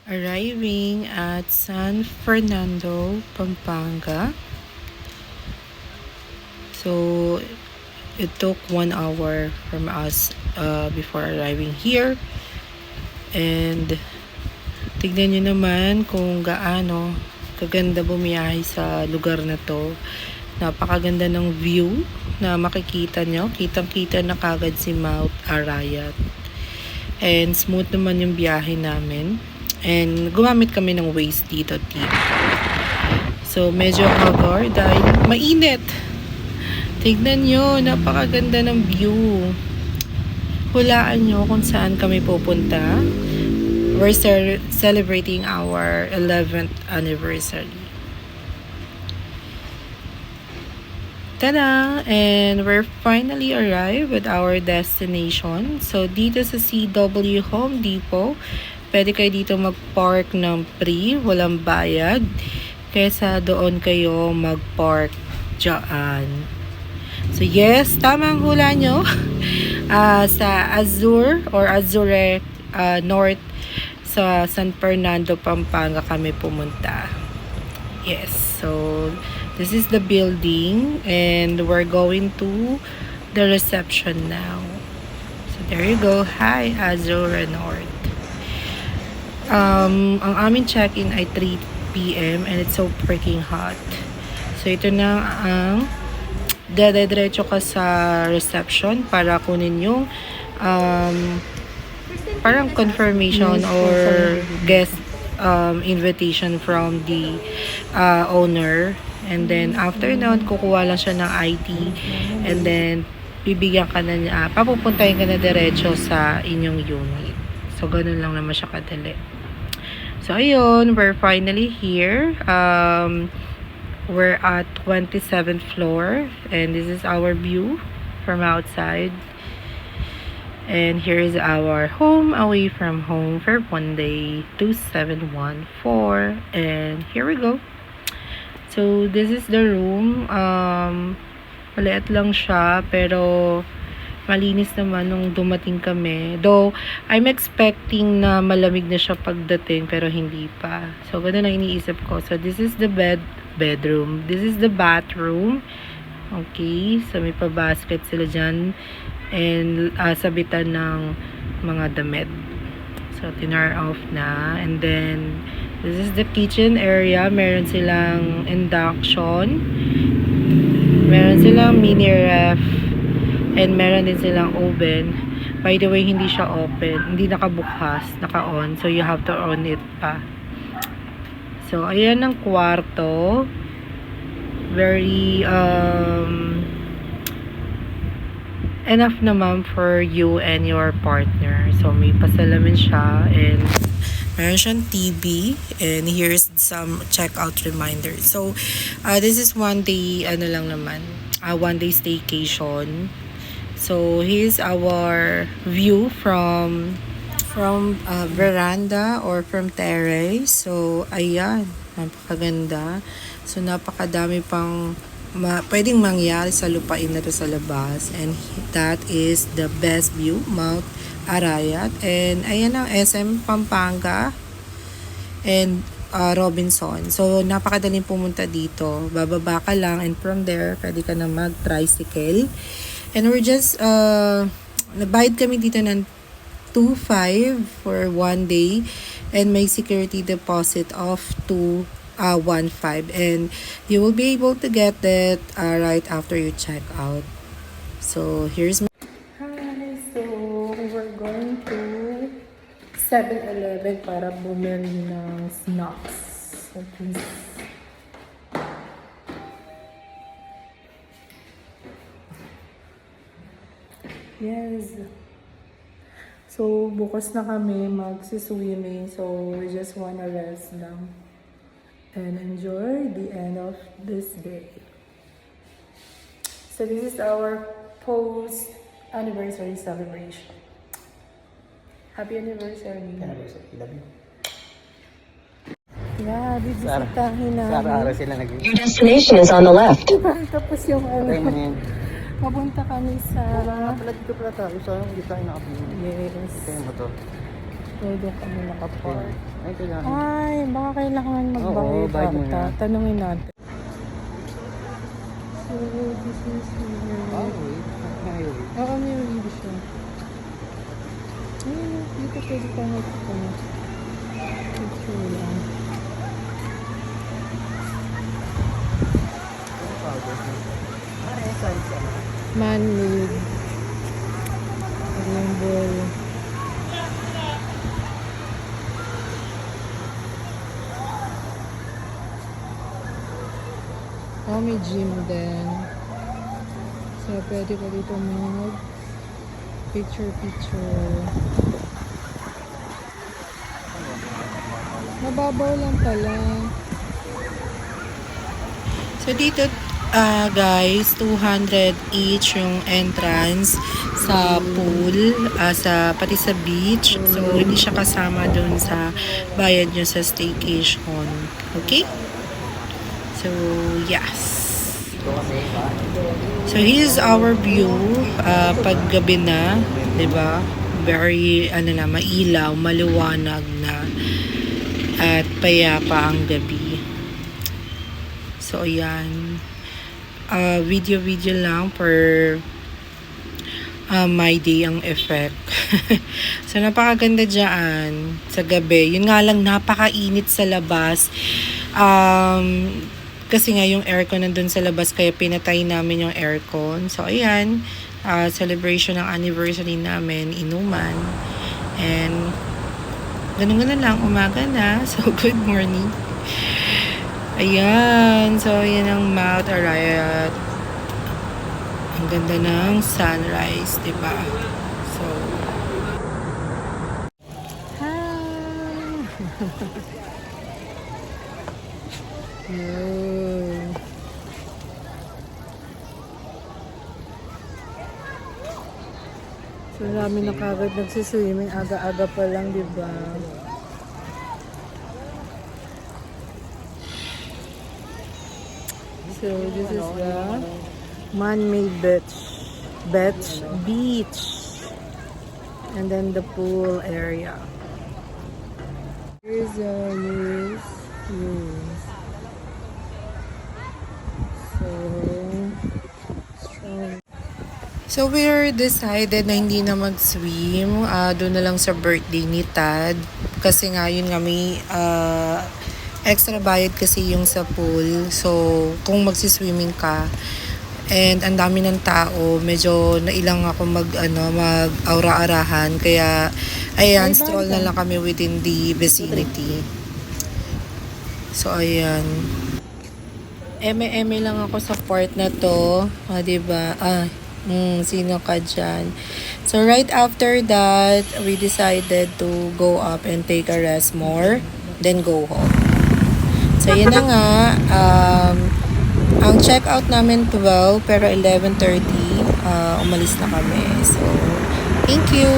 arriving at San Fernando, Pampanga. So it took 1 hour from us before arriving here. And tignan nyo naman kung gaano kaganda bumiyahe sa lugar na to. Napakaganda ng view na makikita nyo. Kitang-kita na kagad si Mount Arayat. And smooth naman yung biyahe namin. And gumamit kami ng Waze dito, team. So medyo haggard dahil mainit. Tignan nyo, napakaganda ng view. Hulaan nyo kung saan kami pupunta. We're celebrating our 11th anniversary. Tada! And we're finally arrived at our destination. So, dito sa CW Home Depot, pwede kayo dito mag-park ng free, walang bayad. Kesa doon kayo mag-park dyan. So, yes, tama ang hula nyo. Sa Azure or Azure North sa San Fernando, Pampanga kami pumunta. Yes, so this is the building and we're going to the reception now. So there you go. Hi, Azure North. Ang aming check-in ay 3 p.m. and it's so freaking hot. So ito na ang dire-diretso ka sa reception para kunin yung parang confirmation or guest invitation from the owner. And then after nun, kukuha lang siya ng ID and then bibigyan ka na niya, papupuntahin ka na diretso sa inyong unit. So ganun lang naman siya kadali. So ayun, we're finally here. We're at 27th floor and this is our view from outside. And here is our home away from home for one day, 2714. And here we go. So this is the room. Maliit lang siya pero malinis naman nung dumating kami. Though I'm expecting na malamig na siya pagdating pero hindi pa. So ganun ang iniisip ko. So this is the bedroom. This is the bathroom. Okay, so may pa-basket sila dyan and sabitan ng mga damit. So tinar off na. And then this is the kitchen area. Meron silang induction, meron silang mini ref, and meron din silang oven. By the way, hindi siya open, hindi nakabukas, naka-on, so you have to on it pa. So ayan ang kwarto. Very enough naman for you and your partner. So may pasalamin siya and meron siyang TV and here's some checkout reminder. So this is one day lang naman, one day staycation. So here's our view from veranda or from terrace. So ayan, napakaganda. So napakadami pang pwedeng mangyari sa lupain na to sa labas, and that is the best view, Mount Arayat. And ayan ang SM Pampanga and Robinson. So napakadaling pumunta dito, bababa ka lang and from there pwede ka na mag tricycle. And we're just nabayad kami dito ng 2.5 for one day and may security deposit of 1.5, and you will be able to get that right after you check out. So here's my hi, so we're going to 7-Eleven para bumili ng snacks. Okay. Yes. So bukas na kami magsi-swimming, so we just wanna rest lang and enjoy the end of this day. So this is our post-anniversary celebration. Happy anniversary. Anniversary. Love you. Yeah, bibisitahin namin. Sa sila naging. Your destination is on the left. Tapos yung Tayo mo na yan. papunta kami sa... Pala dito pala tayo sa hindi tayo nakapili. Yes. Tayo mo to. So, doon kami nakapark. Ay, kailangan. Ay, baka kailangan Oo, magbayad bayad mo ata. na. Tanungin natin. So, this is here. Highway. Highway. Oo, may read siya. Ayun, dito pwede pa ito. Picture lang. Man-made. Rainbow. Oh, may gym din. So, pwede ka dito mag picture. Mababaw lang pala. So, dito, guys, 200 each yung entrance sa pool, pati sa beach. So, hindi siya kasama dun sa bayad nyo sa staycation. Okay? So, yes. So, here's our view pag gabi na, 'di ba? Very mailaw, maliwanag na at payapa ang gabi. So, ayan. Video lang for my day ang effect. So, napakaganda dyan sa gabi. Yun nga lang, napakainit sa labas. Kasi nga yung aircon nandun sa labas, kaya pinatay namin yung aircon. So, ayan. Celebration ng anniversary namin, inuman. And, ganun lang, umaga na. So, good morning. Ayan. So, ayan ang Mount Arayat. Ang ganda ng sunrise, diba? So, yun. So, marami na kagad nagsiswimming. Aga-aga pa lang, diba? So, this is the man-made beach. And then the pool area. Here's the rooms. So, we're decided na hindi na mag-swim. Doon na lang sa birthday ni Tad. Kasi nga, yun nga, may extra bayad kasi yung sa pool. So, kung magsiswimming ka, and ang dami ng tao, medyo nailang ako mag-aura-arahan. Kaya, ayan, stroll na lang kami within the vicinity. So, ayan. Eme lang ako sa part na to. Diba? Sino ka dyan? So, right after that, we decided to go up and take a rest more, then go home. So, yun na nga. Ang check-out namin 12, pero 11:30, umalis na kami. So, thank you!